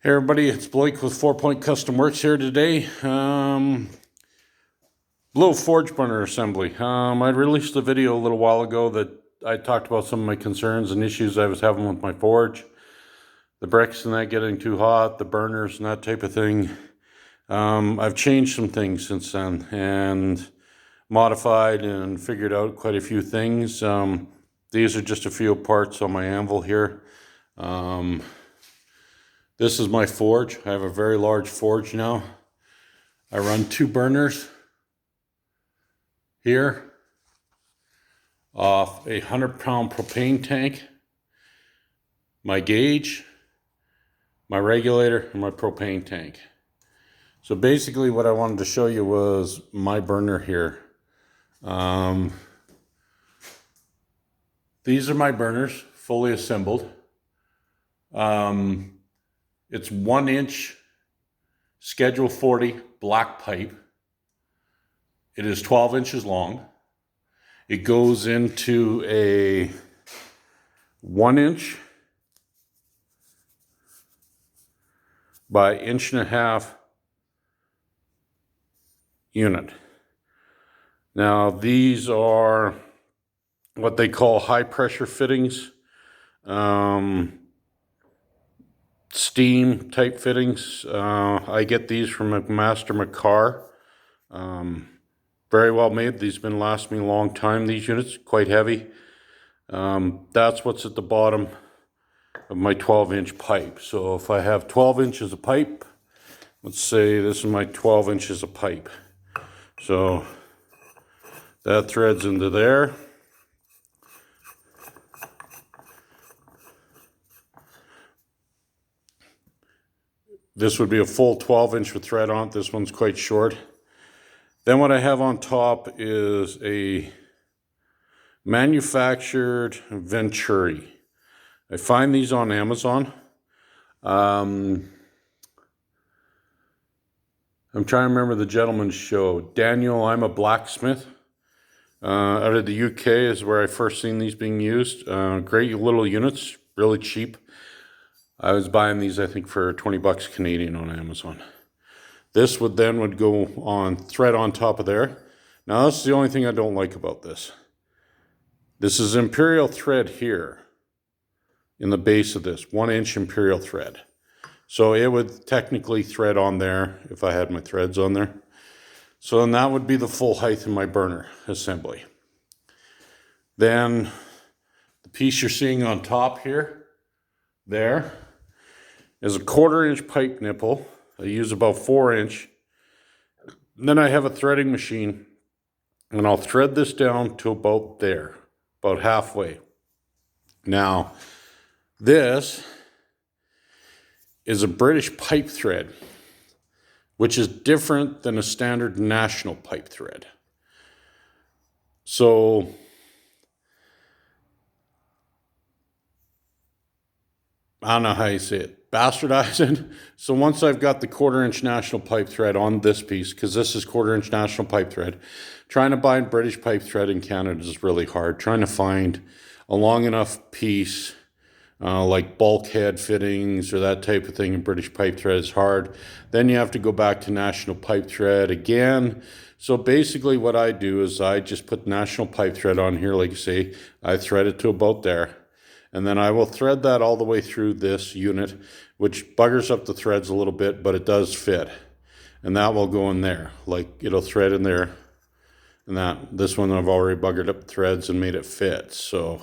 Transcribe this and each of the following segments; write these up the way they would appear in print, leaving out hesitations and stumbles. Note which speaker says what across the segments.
Speaker 1: Hey everybody, it's Blake with 4 Point Custom Works here today. Little forge burner assembly. I released a video a little while ago that I talked about some of my concerns and issues I was having with my forge. The bricks and that getting too hot, the burners and that type of thing. I've changed some things since then and modified and figured out quite a few things. These are just a few parts on my anvil here. This is my forge. I have a very large forge now. I run 2 burners here off a 100-pound propane tank, my gauge, my regulator, and my propane tank. So basically what I wanted to show you was my burner here. These are my burners, fully assembled. It's 1-inch Schedule 40 black pipe. It is 12 inches long. It goes into a 1-inch by 1.5 inch unit. Now these are what they call high pressure fittings. Steam type fittings. I get these from Master McCarr. Very well made. These have been lasting me a long time. These units, quite heavy. That's what's at the bottom of my 12-inch pipe. So if I have 12 inches of pipe, let's say this is my 12 inches of pipe. So that threads into there. This would be a full 12-inch with thread on it. This one's quite short. Then what I have on top is a manufactured Venturi. I find these on Amazon. I'm trying to remember the gentleman's show. Daniel, I'm a Blacksmith. Out of the UK is where I first seen these being used. Great little units, really cheap. I was buying these, I think, for 20 bucks Canadian on Amazon. This would go on thread on top of there. Now, this is the only thing I don't like about this. This is imperial thread here in the base of this, 1-inch imperial thread. So it would technically thread on there if I had my threads on there. So then that would be the full height of my burner assembly. Then the piece you're seeing on top here, there, is a 1/4 inch pipe nipple. I use about 4-inch. Then I have a threading machine, and I'll thread this down to about there, about halfway. Now, this is a British pipe thread, which is different than a standard national pipe thread. So I don't know how you say it, bastardizing. So once I've got the 1/4 inch national pipe thread on this piece, because this is 1/4 inch national pipe thread, trying to buy British pipe thread in Canada is really hard. Trying to find a long enough piece, like bulkhead fittings or that type of thing in British pipe thread is hard. Then you have to go back to national pipe thread again. So basically what I do is I just put national pipe thread on here, like you say, I thread it to about there. And then I will thread that all the way through this unit, which buggers up the threads a little bit, but it does fit. And that will go in there, like it'll thread in there. And this one I've already buggered up the threads and made it fit. So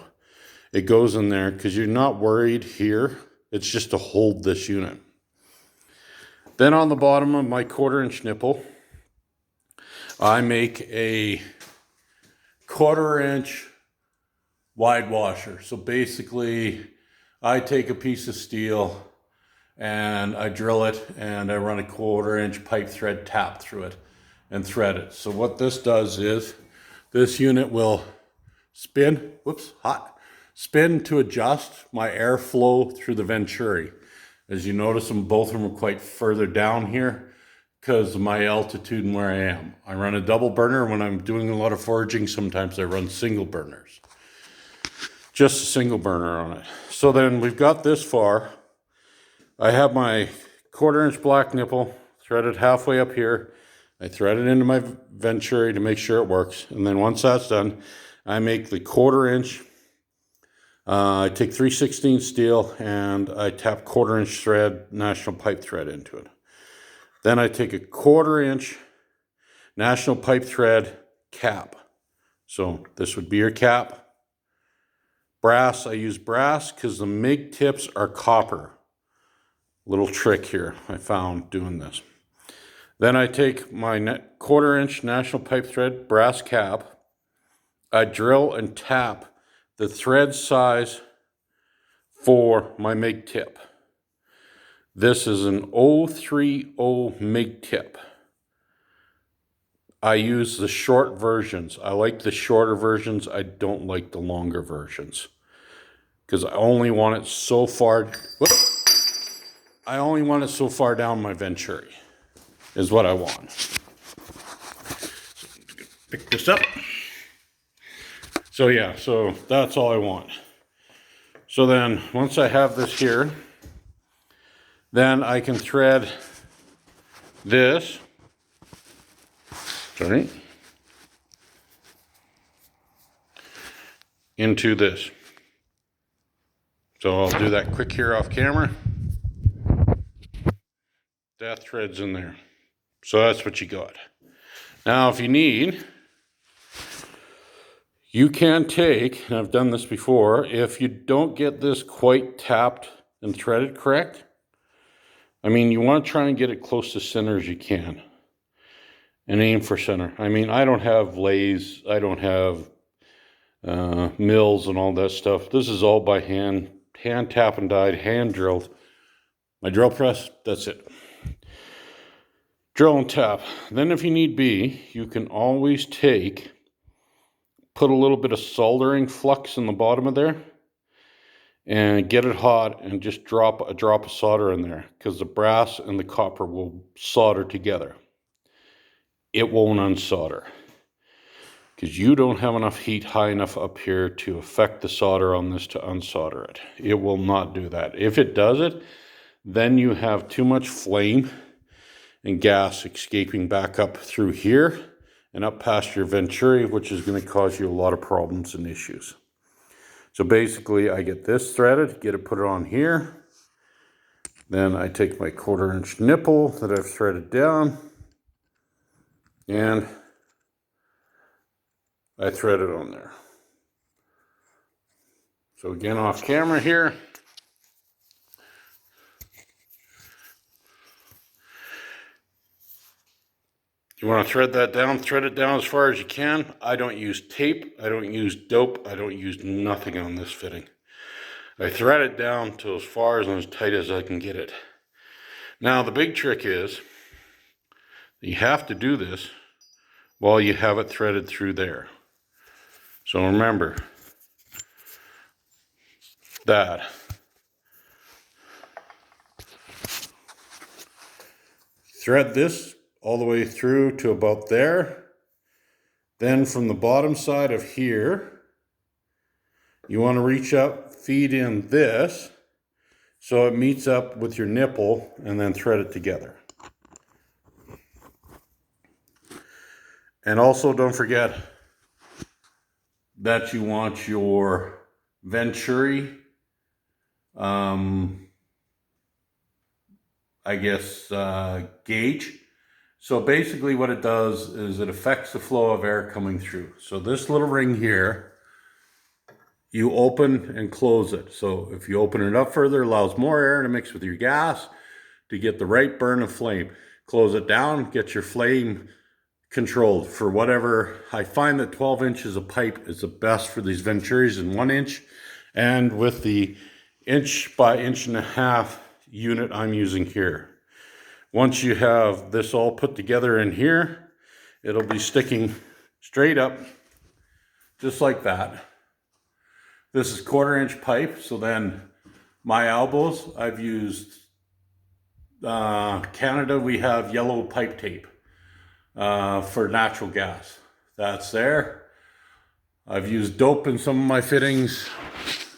Speaker 1: it goes in there because you're not worried here. It's just to hold this unit. Then on the bottom of my 1/4 inch nipple, I make a 1/4 inch wide washer. So basically I take a piece of steel and I drill it and I run a 1/4 inch pipe thread tap through it and thread it. So what this does is this unit will spin, spin to adjust my airflow through the Venturi. As you notice, both of them are quite further down here because of my altitude and where I am. I run a double burner. When I'm doing a lot of foraging, sometimes I run single burners. Just a single burner on it. So then we've got this far. I have my 1/4 inch black nipple, threaded halfway up here. I thread it into my Venturi to make sure it works. And then once that's done, I make the 1/4 inch. I take 3/16 steel and I tap 1/4 inch thread, National Pipe thread into it. Then I take a 1/4 inch National Pipe thread cap. So this would be your cap. Brass, I use brass because the MIG tips are copper. Little trick here I found doing this. Then I take my 1/4 inch National Pipe thread brass cap. I drill and tap the thread size for my MIG tip. This is an 030 MIG tip. I use the short versions. I like the shorter versions. I don't like the longer versions because I only want it so far. I only want it so far down my Venturi is what I want. Pick this up. So yeah, so that's all I want. So then once I have this here, then I can thread this, sorry, into this. So I'll do that quick here off camera. That thread's in there. So that's what you got. Now if you need, you can take, and I've done this before, if you don't get this quite tapped and threaded correct, I mean, you want to try and get it close to center as you can. And aim for center. I mean, I don't have lathes, I don't have mills and all that stuff. This is all by hand tap and died, hand drilled. My drill press, that's it. Drill and tap. Then if you need be, you can always put a little bit of soldering flux in the bottom of there and get it hot and just drop a drop of solder in there because the brass and the copper will solder together. It won't unsolder because you don't have enough heat high enough up here to affect the solder on this to unsolder it. It will not do that. If it does it, then you have too much flame and gas escaping back up through here and up past your Venturi, which is going to cause you a lot of problems and issues. So basically I get this threaded, put it on here. Then I take my 1/4 inch nipple that I've threaded down and I thread it on there. So again, off camera here. You want to thread that down, thread it down as far as you can. I don't use tape, I don't use dope, I don't use nothing on this fitting. I thread it down to as far and as tight as I can get it. Now the big trick is, you have to do this while you have it threaded through there. So remember that. Thread this all the way through to about there. Then from the bottom side of here, you want to reach up, feed in this, so it meets up with your nipple, and then thread it together. And also don't forget that you want your Venturi, gauge. So basically what it does is it affects the flow of air coming through. So this little ring here, you open and close it. So if you open it up further, it allows more air to mix with your gas to get the right burn of flame. Close it down, get your flame controlled for whatever. I find that 12 inches of pipe is the best for these Venturis in 1 inch. And with the 1.5 by 1.5 inch unit I'm using here. Once you have this all put together in here, it'll be sticking straight up, just like that. This is 1/4 inch pipe, so then my elbows, I've used, Canada, we have yellow pipe tape for natural gas. That's there. I've used dope in some of my fittings.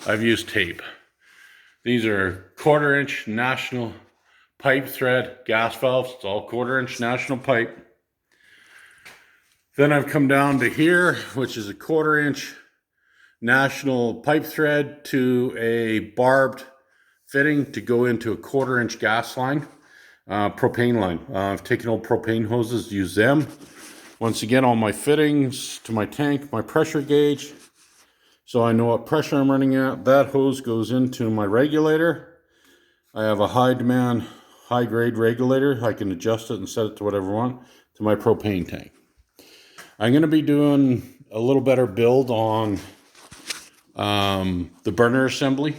Speaker 1: I've used tape. These are 1/4 inch National pipe thread, gas valves. It's all 1/4-inch National pipe. Then I've come down to here, which is a 1/4-inch National pipe thread to a barbed fitting to go into a 1/4-inch gas line, propane line. I've taken old propane hoses, used them. Once again, all my fittings to my tank, my pressure gauge, so I know what pressure I'm running at. That hose goes into my regulator. I have a high demand, high grade regulator. I can adjust it and set it to whatever I want, to my propane tank. I'm going to be doing a little better build on the burner assembly.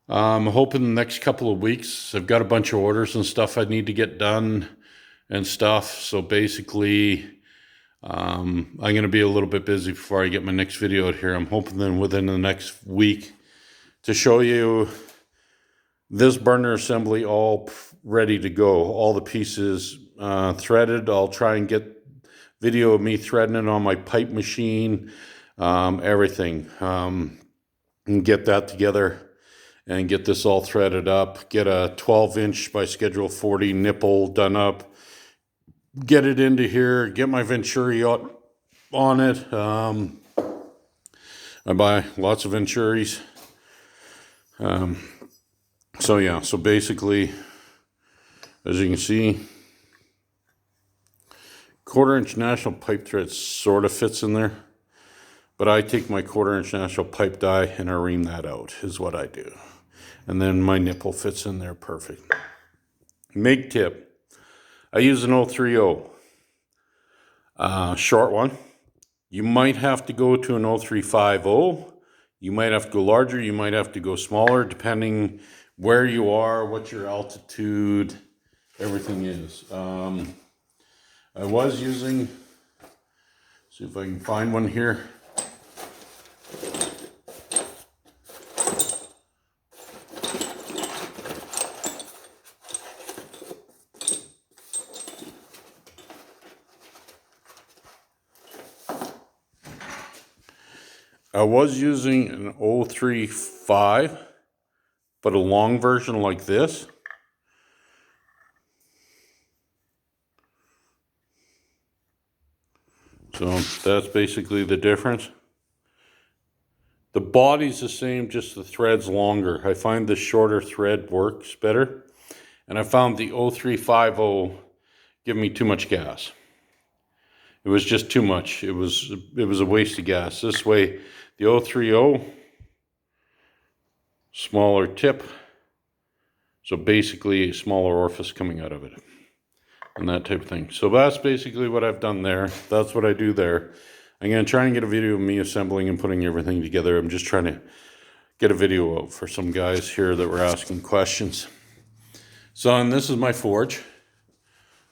Speaker 1: I'm hoping the next couple of weeks. I've got a bunch of orders and stuff I need to get done and stuff. So basically, I'm going to be a little bit busy before I get my next video out here. I'm hoping then within the next week to show you this burner assembly all ready to go. All the pieces threaded. I'll try and get video of me threading it on my pipe machine, everything, and get that together and get this all threaded up, get a 12-inch by Schedule 40 nipple done up, get it into here, get my Venturi on it. I buy lots of Venturis. So yeah, so basically, as you can see, 1/4-inch National pipe thread sort of fits in there, but I take my 1/4-inch National pipe die and I ream that out, is what I do. And then my nipple fits in there perfect. MIG tip. I use an 030 short one. You might have to go to an 0350. You might have to go larger. You might have to go smaller, depending where you are, what your altitude, everything is. I was using, see if I can find one here. I was using an 035, but a long version like this. So that's basically the difference. The body's the same, just the thread's longer. I find the shorter thread works better. And I found the 0350 give me too much gas. It was just too much. It was a waste of gas. This way, the 030, smaller tip. So basically a smaller orifice coming out of it. And that type of thing. So that's basically what I've done there. That's what I do there. I'm going to try and get a video of me assembling and putting everything together. I'm just trying to get a video out for some guys here that were asking questions. So, and this is my forge.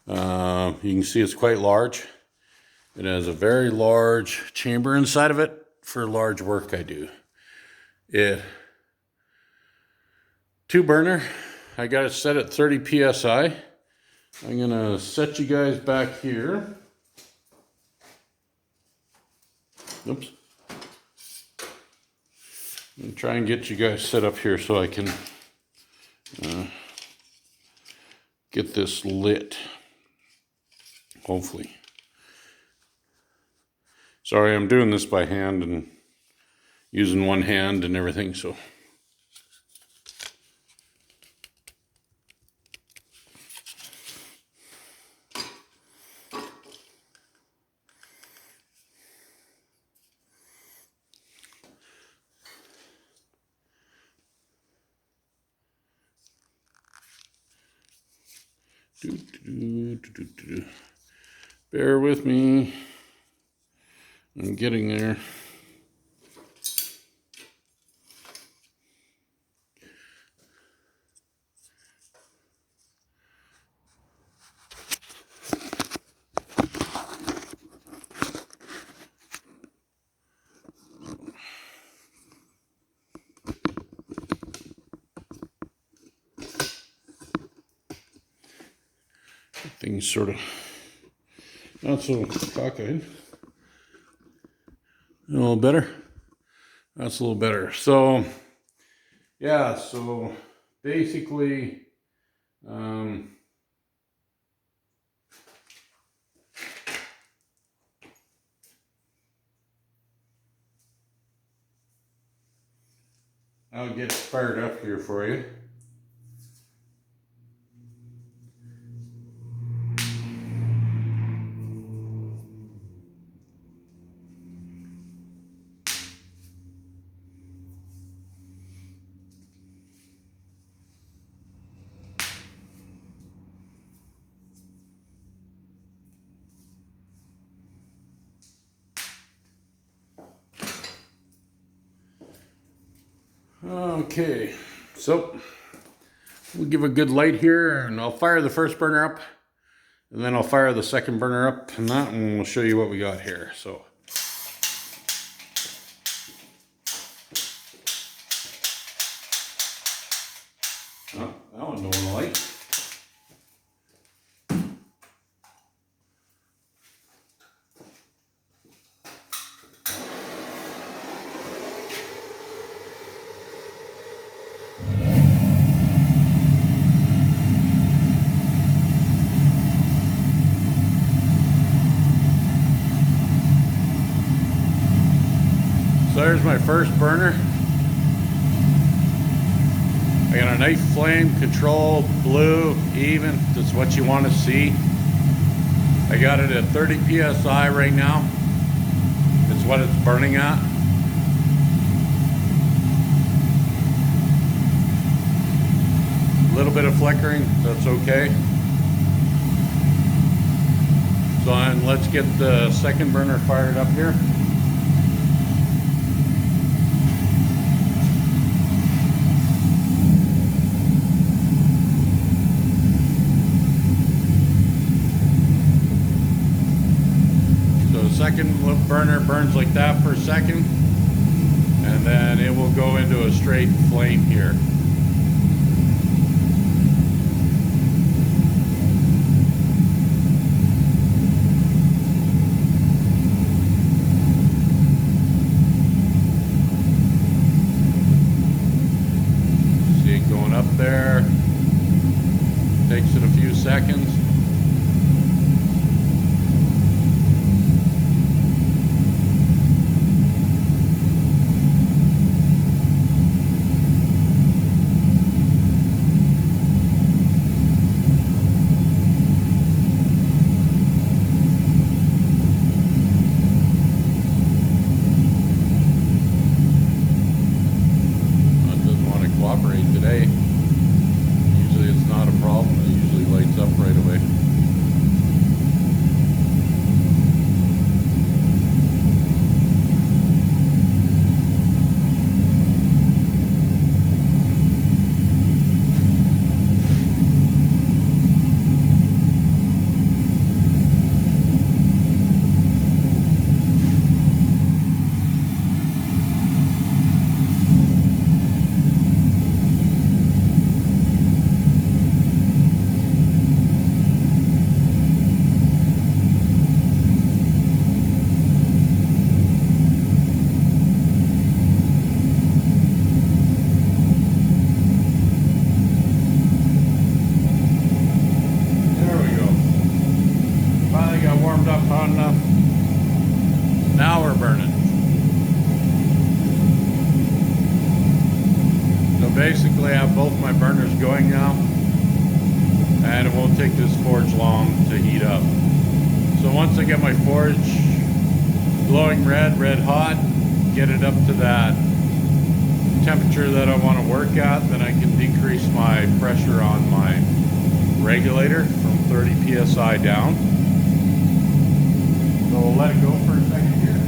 Speaker 1: You can see it's quite large. It has a very large chamber inside of it for large work I do. It 2-burner. I got it set at 30 PSI. I'm gonna set you guys back here. Oops. And try and get you guys set up here so I can get this lit. Hopefully. Sorry, I'm doing this by hand and using one hand and everything, so. Bear with me. I'm getting there. Things sort of not so cockeyed. A little better. That's a little better. So, yeah, so basically I'll get fired up here for you. Okay, so we'll give a good light here, and I'll fire the first burner up, and then I'll fire the second burner up, and we'll show you what we got here. So. Oh, that one don't want to light. So there's my first burner. I got a nice flame, control, blue, even. That's what you want to see. I got it at 30 PSI right now. It's what it's burning at. A little bit of flickering, that's okay. So let's get the second burner fired up here. Second burner burns like that for a second, and then it will go into a straight flame here. See it going up there. Takes it a few seconds. Today. Usually it's not a problem. It usually lights up right away. Now we're burning. So basically I have both my burners going now, and it won't take this forge long to heat up. So once I get my forge glowing red hot, get it up to that temperature that I want to work at, then I can decrease my pressure on my regulator from 30 PSI down. So we'll let it go for a second here.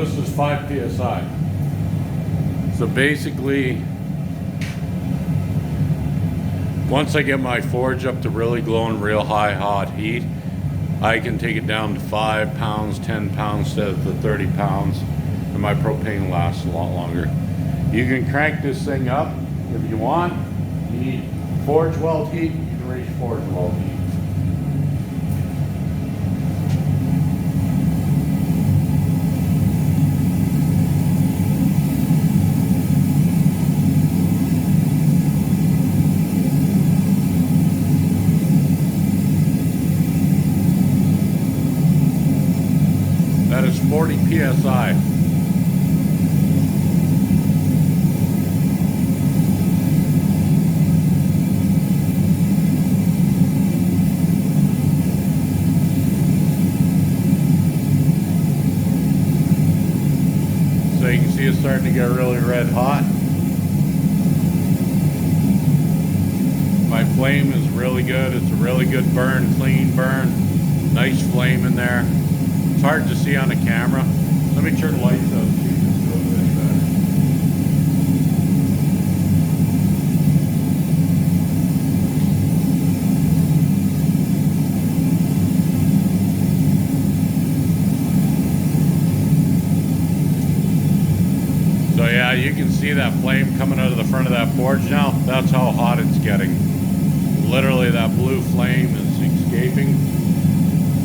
Speaker 1: this is 5 psi. So basically, once I get my forge up to really glowing real high hot heat, I can take it down to 5 pounds, 10 pounds instead of the 30 pounds, and my propane lasts a lot longer. You can crank this thing up if you want. You need forge weld heat, you can reach forge weld heat. That is 40 psi. So you can see it's starting to get really red hot. My flame is really good. It's a really good burn, clean burn. Nice flame in there. It's hard to see on the camera. Let me turn the lights up so you can see a little bit better. So yeah, you can see that flame coming out of the front of that forge now. That's how hot it's getting. Literally that blue flame is escaping.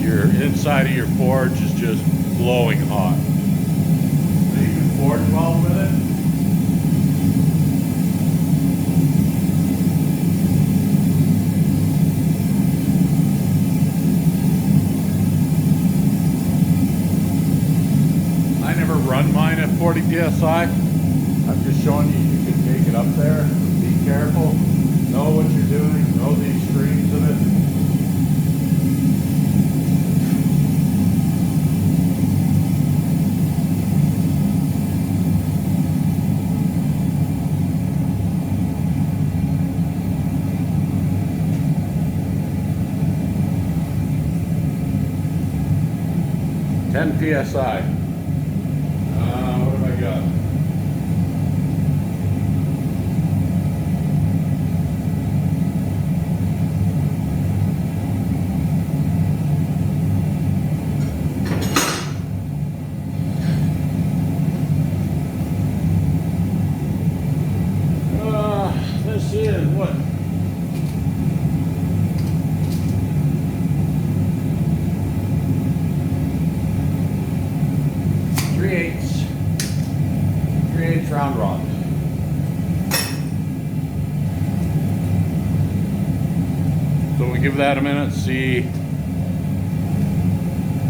Speaker 1: Your inside of your forge is just glowing hot. So you can forge weld with it. I never run mine at 40 psi. I'm just showing you can take it up there. Be careful. Know what you're doing. Know the extremes of it. PSI. What have I got? This is what? Three-eighths round rod. So we give that a minute, see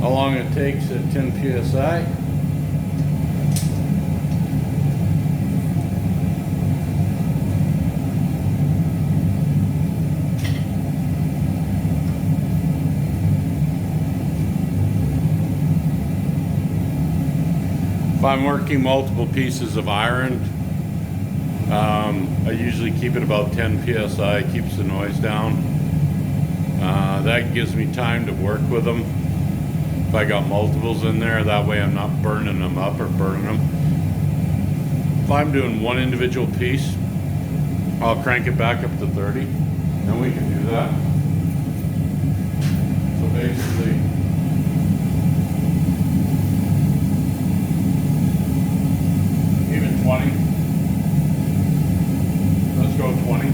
Speaker 1: how long it takes at 10 psi. If I'm working multiple pieces of iron, I usually keep it about 10 psi, keeps the noise down. That gives me time to work with them. If I got multiples in there, that way I'm not burning them up or burning them. If I'm doing one individual piece, I'll crank it back up to 30, and we can do that. So basically, even 20. Let's go 20.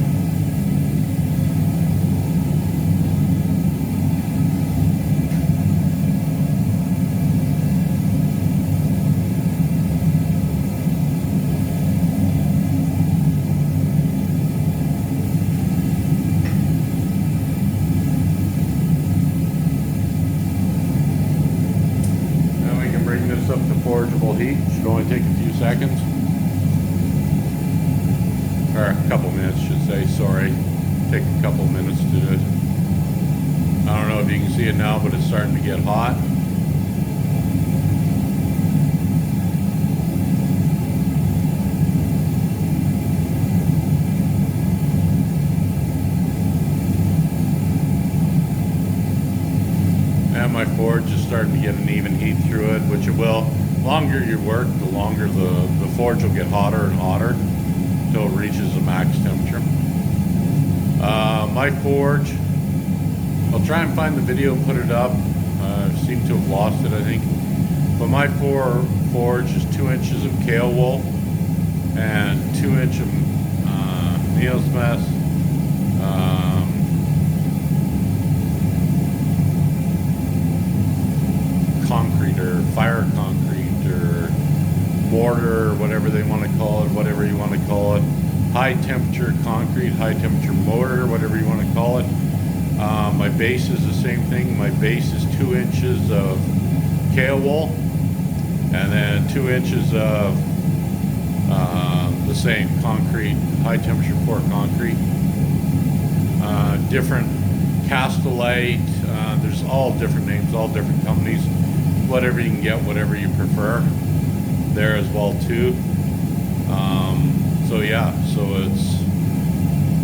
Speaker 1: Then we can bring this up to forgeable heat. Should only take a few seconds. Or a couple minutes, should say, sorry. Take a couple minutes to do it. I don't know if you can see it now, but it's starting to get hot. And my forge is starting to get an even heat through it, which it will longer you work, the longer the forge will get hotter and hotter until it reaches the max temperature. My forge, I'll try and find the video and put it up. I seem to have lost it, I think. But my forge is 2 inches of kale wool and 2 inch of Neil's mess. Concrete or fire concrete or mortar, or whatever they want to call it, whatever you want to call it. High temperature concrete, high temperature mortar, whatever you want to call it. My base is the same thing. My base is 2 inches of kale wool and then 2 inches of the same concrete, high temperature pour concrete. Different Castellite, there's all different names, all different companies. Whatever you can get, whatever you prefer, there as well too. So yeah, so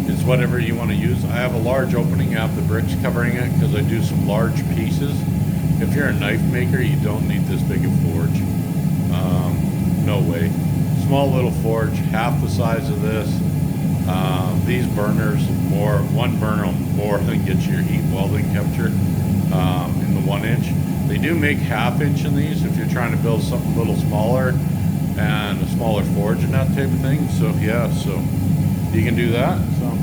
Speaker 1: it's whatever you want to use. I have a large opening. I have the bricks covering it because I do some large pieces. If you're a knife maker, you don't need this big a forge. No way. Small little forge, half the size of this. These burners, one burner will more than get you your heat welding temperature in the 1 inch. They do make 1/2 inch in these if you're trying to build something a little smaller and a smaller forge and that type of thing. So yeah, so you can do that. So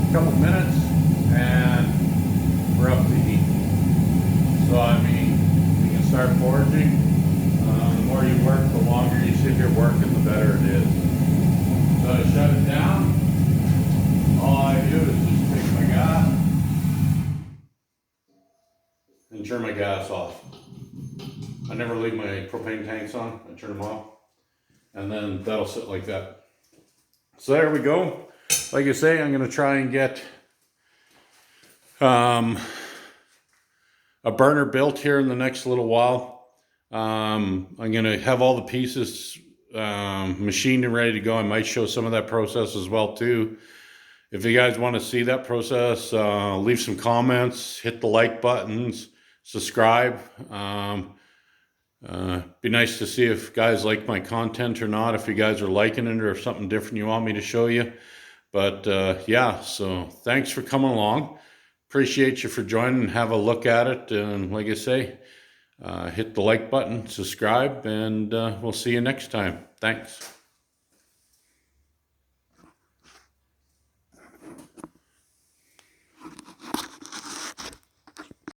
Speaker 1: a couple minutes and we're up to heat. So I mean, you can start forging. The more you work, the longer you sit here working, the better it is. So to shut it down, all I do is just take my gas and turn my gas off. I never leave my propane tanks on. I turn them off, and then that'll sit like that. So there we go. Like I say, I'm going to try and get a burner built here in the next little while. I'm going to have all the pieces machined and ready to go. I might show some of that process as well too. If you guys want to see that process, leave some comments, hit the like buttons, subscribe. Be nice to see if guys like my content or not, if you guys are liking it or if something different you want me to show you. But yeah, so thanks for coming along. Appreciate you for joining and have a look at it. And like I say, hit the like button, subscribe, and we'll see you next time. Thanks.